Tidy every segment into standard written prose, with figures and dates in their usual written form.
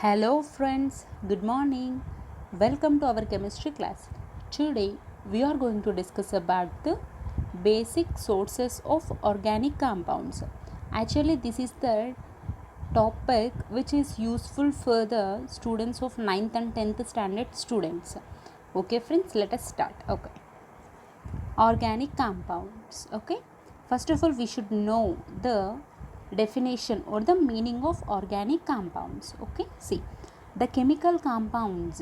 Hello friends, good morning. Welcome to our chemistry class. Today we are going to discuss about the basic sources of organic compounds. Actually this is the topic which is useful for the students of 9th and 10th standard students. Okay friends, let us start. Okay. Organic compounds. Okay. First of all we should know the definition or the meaning of organic compounds. Okay, see, the chemical compounds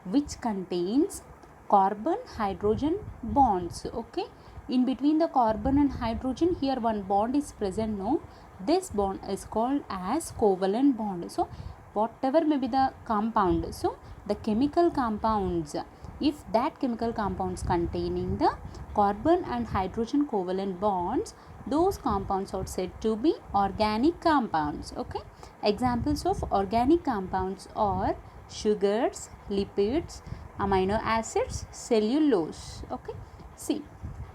which contains carbon hydrogen bonds. Okay, in between the carbon and hydrogen here one bond is present. No, this bond is called as covalent bond. So whatever may be the compound, so the chemical compounds, if that chemical compounds containing the carbon and hydrogen covalent bonds, those compounds are said to be organic compounds. Okay, examples of organic compounds are sugars, lipids, amino acids, cellulose. Okay, see,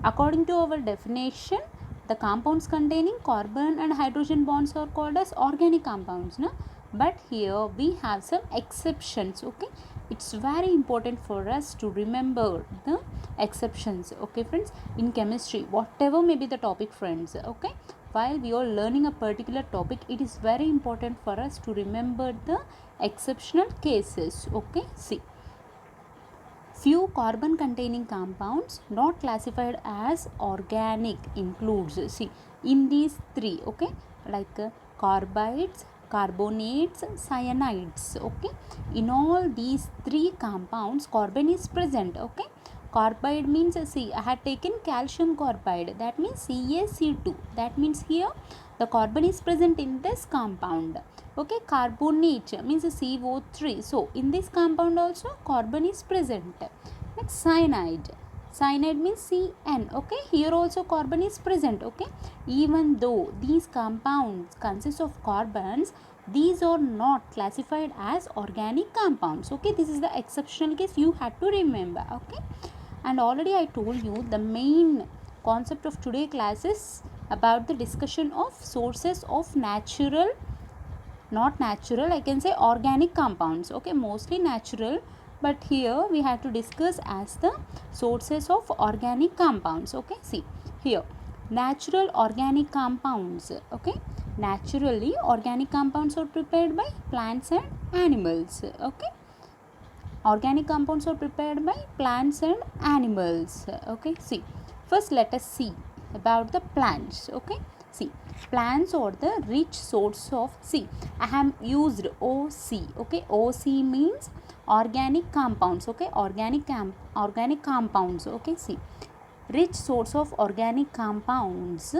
according to our definition, the compounds containing carbon and hydrogen bonds are called as organic compounds, no? But here we have some exceptions. Okay, it's very important for us to remember the exceptions. Okay friends, in chemistry whatever may be the topic friends, okay, while we are learning a particular topic, it is very important for us to remember the exceptional cases. Okay, see, few carbon containing compounds not classified as organic includes, see, in these three, okay, like carbides, carbonates, cyanides. Okay, in all these three compounds carbon is present. Okay, carbide means, see, I had taken calcium carbide, that means CaC2, that means here the carbon is present in this compound. Okay, carbonate means CO3, so in this compound also carbon is present. Next, cyanide, cyanide means Cn. Okay, here also carbon is present. Okay, even though these compounds consist of carbons, these are not classified as organic compounds. Okay, this is the exceptional case you had to remember. Okay, and already I told you the main concept of today class is about the discussion of sources of natural, not natural, I can say organic compounds. Okay, mostly natural, but here we have to discuss as the sources of organic compounds. Okay, see, here natural organic compounds. Okay, naturally organic compounds are prepared by plants and animals. Okay, organic compounds are prepared by plants and animals. Okay, see, first let us see about the plants. Okay, see, plants are the rich source of, see, I have used OC. Okay, OC means organic compounds. Okay, organic compounds. Okay, see, rich source of organic compounds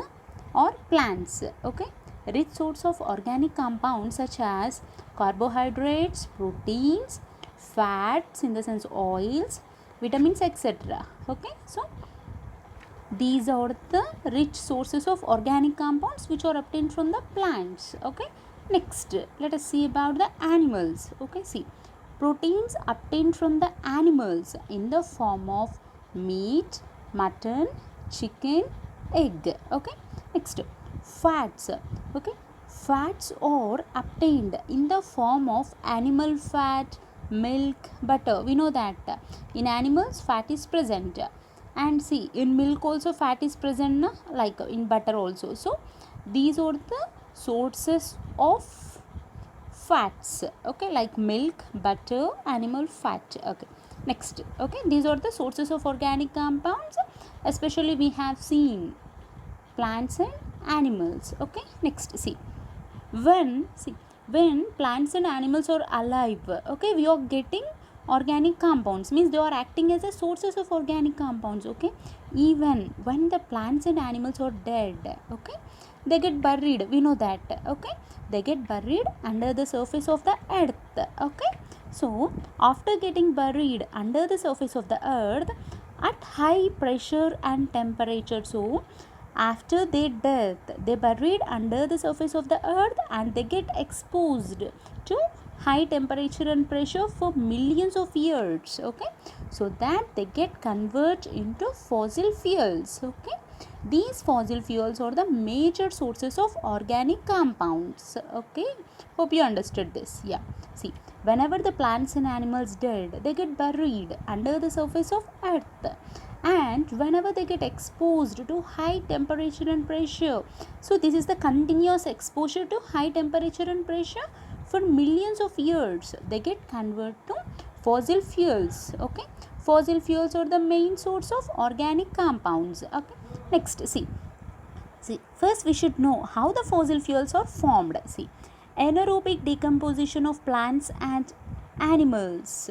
or plants. Okay, rich source of organic compounds such as carbohydrates, proteins, fats in the sense oils, vitamins, etc. Okay, so these are the rich sources of organic compounds which are obtained from the plants. Okay, next let us see about the animals. Okay, see, proteins obtained from the animals in the form of meat, mutton, chicken, egg. Okay, next, fats. Okay, fats are obtained in the form of animal fat, milk, butter. We know that in animals fat is present, and see, in milk also fat is present, na? Like in butter also. So these are the sources of fats. Okay, like milk, butter, animal fat. Okay, next, okay, these are the sources of organic compounds, especially we have seen plants and animals. Okay, next, see, when plants and animals are alive, okay, we are getting organic compounds, means they are acting as a sources of organic compounds. Okay, even when the plants and animals are dead, okay, they get buried, we know that. Okay, they get buried under the surface of the earth. Okay, so after getting buried under the surface of the earth at high pressure and temperature, so after their death they buried under the surface of the earth and they get exposed to high temperature and pressure for millions of years. Okay, so that they get converted into fossil fuels. Okay, These fossil fuels are the major sources of organic compounds. Okay, hope you understood this. Yeah, see, whenever the plants and animals dead, they get buried under the surface of earth, and whenever they get exposed to high temperature and pressure, so this is the continuous exposure to high temperature and pressure for millions of years, they get converted to fossil fuels. Okay, fossil fuels are the main source of organic compounds. Okay, next, see, first we should know how the fossil fuels are formed. See, anaerobic decomposition of plants and animals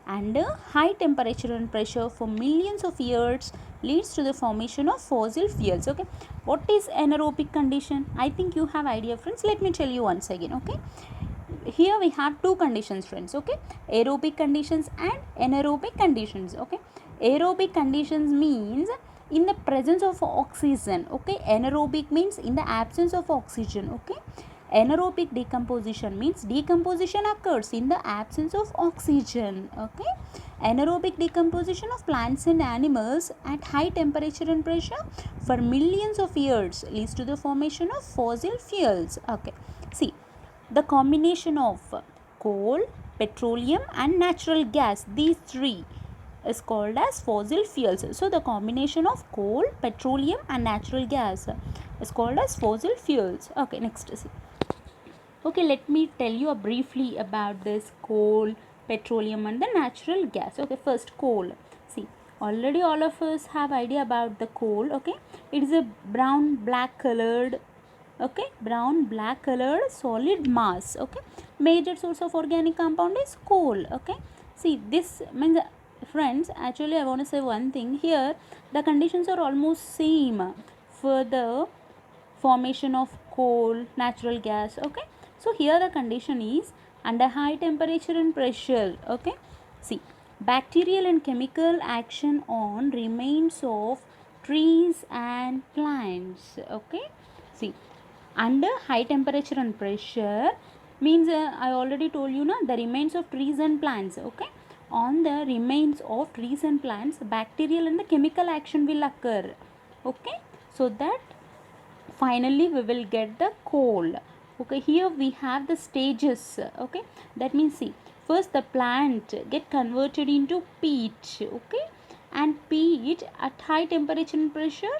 under high temperature and pressure for millions of years leads to the formation of fossil fuels. Okay, what is anaerobic condition? I think you have idea, friends. Let me tell you once again. Okay, here we have two conditions, friends. Okay, aerobic conditions and anaerobic conditions. Okay, aerobic conditions means in the presence of oxygen. Okay, anaerobic means in the absence of oxygen. Okay, anaerobic decomposition means decomposition occurs in the absence of oxygen. Okay, anaerobic decomposition of plants and animals at high temperature and pressure for millions of years leads to the formation of fossil fuels. Okay, see, the combination of coal, petroleum and natural gas, these three is called as fossil fuels. So the combination of coal, petroleum and natural gas is called as fossil fuels. Okay, next, see. Okay, let me tell you briefly about this coal, petroleum and the natural gas. Okay, first coal. See, already all of us have idea about the coal. Okay, it is a brown black colored, okay, brown black colored solid mass. Okay, major source of organic compound is coal. Okay, see, this means, friends, actually I want to say one thing here. The conditions are almost same for the formation of coal, natural gas. Okay, so here the condition is under high temperature and pressure. Okay, see, bacterial and chemical action on remains of trees and plants. Okay, see, under high temperature and pressure means I already told you the remains of trees and plants. Okay, on the remains of trees and plants, bacterial and the chemical action will occur. Okay, so that finally we will get the coal. Okay, here we have the stages. Okay, that means, see, first the plant get converted into peat. Okay, and peat at high temperature and pressure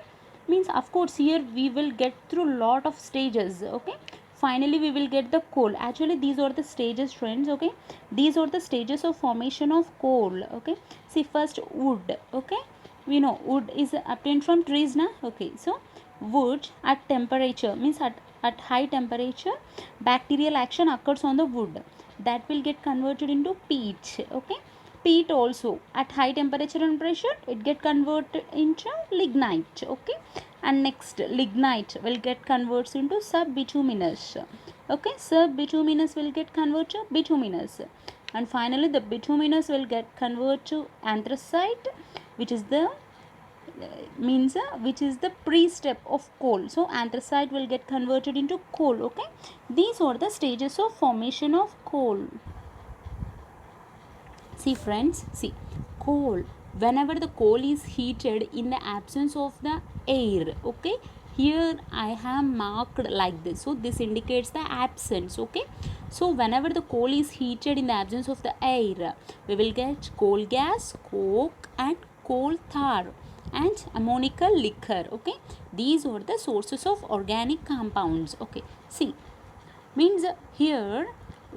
means, of course, here we will get through lot of stages. Okay, finally we will get the coal. Actually these are the stages, friends. Okay, these are the stages of formation of coal. Okay, see, first wood. Okay, we know wood is obtained from trees now. Okay, so wood at temperature means at high temperature, bacterial action occurs on the wood, that will get converted into peat. Okay, peat also at high temperature and pressure it get converted into lignite. Okay, and next lignite will get converts into subbituminous. Okay, subbituminous will get converted to bituminous, and finally the bituminous will get converted to anthracite, which is the which is the pre-step of coal. So anthracite will get converted into coal. Okay, these are the stages of formation of coal. See, friends, see, coal, whenever the coal is heated in the absence of the air. Okay, here I have marked like this, so this indicates the absence. Okay, so whenever the coal is heated in the absence of the air, we will get coal gas, coke and coal tar and ammonical liquor. Okay, these are the sources of organic compounds. Okay, see, means here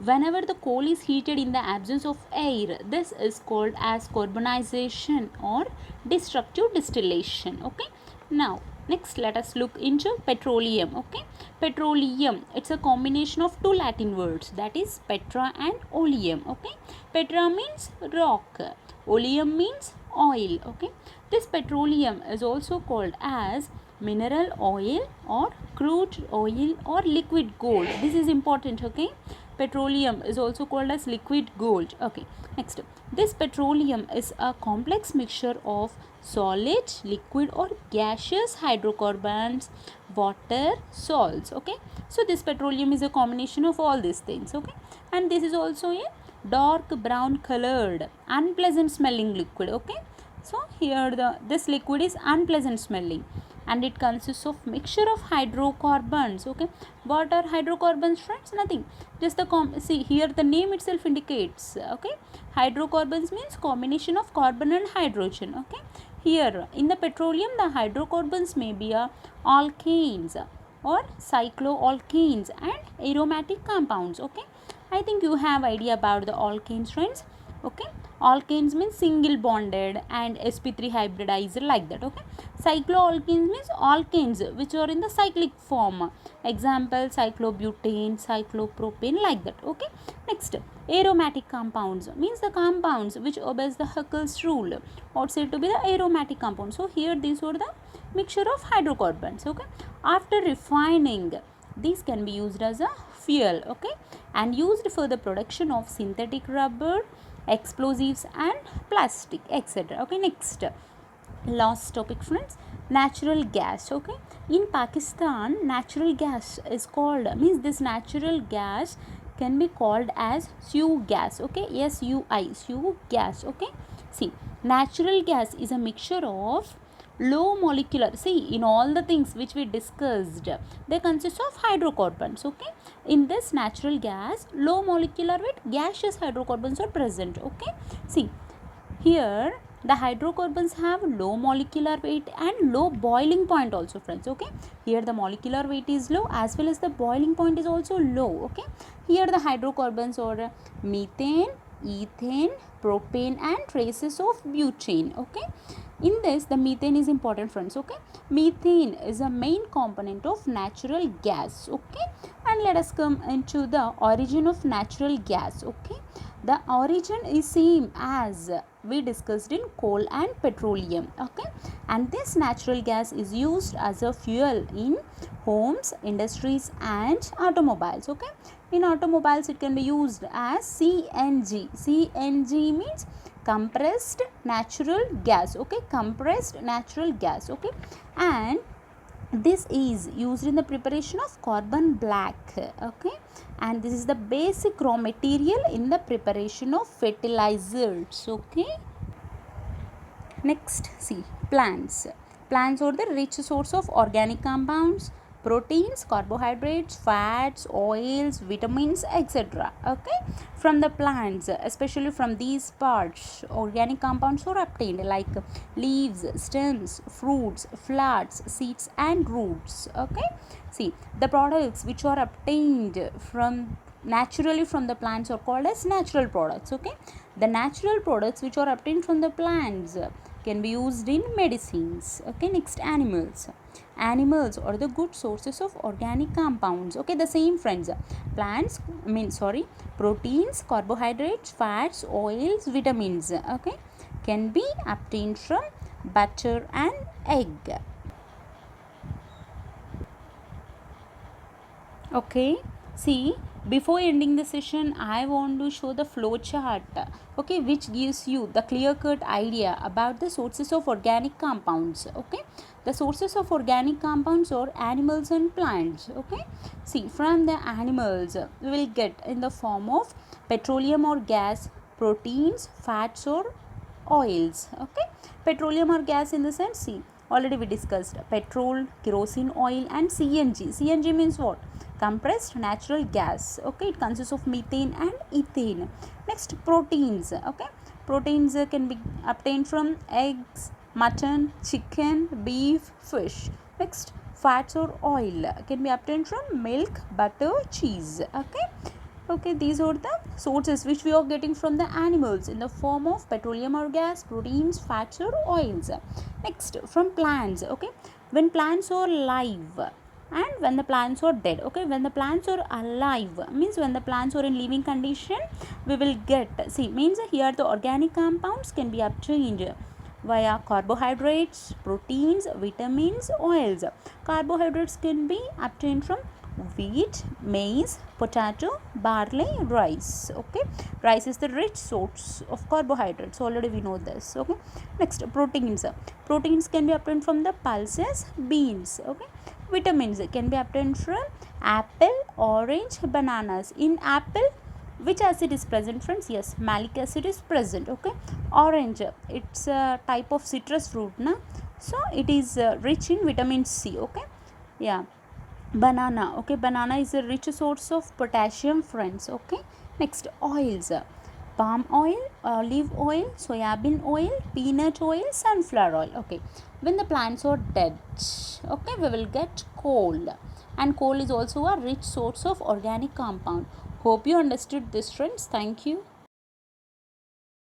whenever the coal is heated in the absence of air, this is called as carbonization or destructive distillation. Okay, now next let us look into petroleum. Okay, petroleum, it's a combination of two Latin words, that is petra and oleum. Okay, petra means rock, oleum means oil. Okay, this petroleum is also called as mineral oil or crude oil or liquid gold. This is important. Okay, petroleum is also called as liquid gold. Okay, next, this petroleum is a complex mixture of solid, liquid or gaseous hydrocarbons, water, salts. Okay, so this petroleum is a combination of all these things. Okay, and this is also a dark brown colored unpleasant smelling liquid. Okay, so here this liquid is unpleasant smelling. and it consists of mixture of hydrocarbons. Okay, what are hydrocarbons, friends? Nothing, just the see here the name itself indicates. Okay, hydrocarbons means combination of carbon and hydrogen. Okay, here in the petroleum the hydrocarbons may be alkanes or cycloalkanes and aromatic compounds. Okay, I think you have idea about the alkanes, friends. Okay, alkanes means single bonded and sp3 hybridizer, like that. Okay, cycloalkanes means alkanes which are in the cyclic form, example cyclobutane, cyclopropane, like that. Okay, next, aromatic compounds means the compounds which obeys the Huckel's rule or said to be the aromatic compounds. So here these are the mixture of hydrocarbons. Okay, after refining, these can be used as a fuel. Okay, and used for the production of synthetic rubber, explosives and plastic, etc. Okay, next, last topic, friends, natural gas. Okay, in Pakistan natural gas is called, means this natural gas can be called as SUI gas. Okay, SUI gas. Okay, see, natural gas is a mixture of low molecular, see, in all the things which we discussed, they consist of hydrocarbons. Okay, in this natural gas low molecular weight gaseous hydrocarbons are present. Okay, see, here the hydrocarbons have low molecular weight and low boiling point also, friends. Okay, here the molecular weight is low as well as the boiling point is also low. Okay, here the hydrocarbons are methane, ethane, propane and traces of butane. Okay, in this the methane is important, friends. Okay, methane is a main component of natural gas. Okay, and let us come into the origin of natural gas. Okay, the origin is same as we discussed in coal and petroleum. Okay, and this natural gas is used as a fuel in homes, industries and automobiles. Okay, in automobiles it can be used as CNG. CNG means compressed natural gas. Okay, compressed natural gas. Okay, and this is used in the preparation of carbon black. Okay, and this is the basic raw material in the preparation of fertilizers. Okay, next, see, plants. Plants are the rich source of organic compounds, proteins, carbohydrates, fats, oils, vitamins, etc. Okay, from the plants, especially from these parts, organic compounds are obtained like leaves, stems, fruits, flowers, seeds and roots. Okay, see, the products which are obtained from naturally from the plants are called as natural products. Okay, the natural products which are obtained from the plants can be used in medicines. Okay, next, animals. Animals are the good sources of organic compounds. Okay, the same, friends, plants proteins, carbohydrates, fats, oils, vitamins, okay, can be obtained from butter and egg. Okay, see, before ending the session I want to show the flow chart, okay, which gives you the clear cut idea about the sources of organic compounds. Okay, the sources of organic compounds are animals and plants. Okay, see, from the animals we will get in the form of petroleum or gas, proteins, fats or oils. Okay, petroleum or gas in the sense, see, already we discussed petrol, kerosene oil and CNG. CNG means what? Compressed natural gas. Okay, it consists of methane and ethane. Next, proteins. Okay, proteins can be obtained from eggs, mutton, chicken, beef, fish. Next, fats or oil can be obtained from milk, butter, cheese. Okay, these are the sources which we are getting from the animals in the form of petroleum or gas, proteins, fats or oils. Next, from plants. Okay, when plants are live and when the plants are dead. Okay, when the plants are alive means when the plants are in living condition, we will get, see, means here the organic compounds can be obtained via carbohydrates, proteins, vitamins, oils. Carbohydrates can be obtained from wheat, maize, potato, barley, rice. Okay, rice is the rich source of carbohydrates, already we know this. Okay, next, proteins. Proteins can be obtained from the pulses, beans. Okay, vitamins can be obtained from apple, orange, bananas. In apple, which acid is present, friends? Yes, malic acid is present. Okay, orange, it's a type of citrus fruit, na? So it is rich in vitamin C. Okay, yeah. Banana, okay, banana is a rich source of potassium, friends. Okay, next, oils: palm oil, olive oil, soybean oil, peanut oil, sunflower oil. Okay, when the plants are dead, okay, we will get coal, and coal is also a rich source of organic compound. Hope you understood this, friends. Thank you.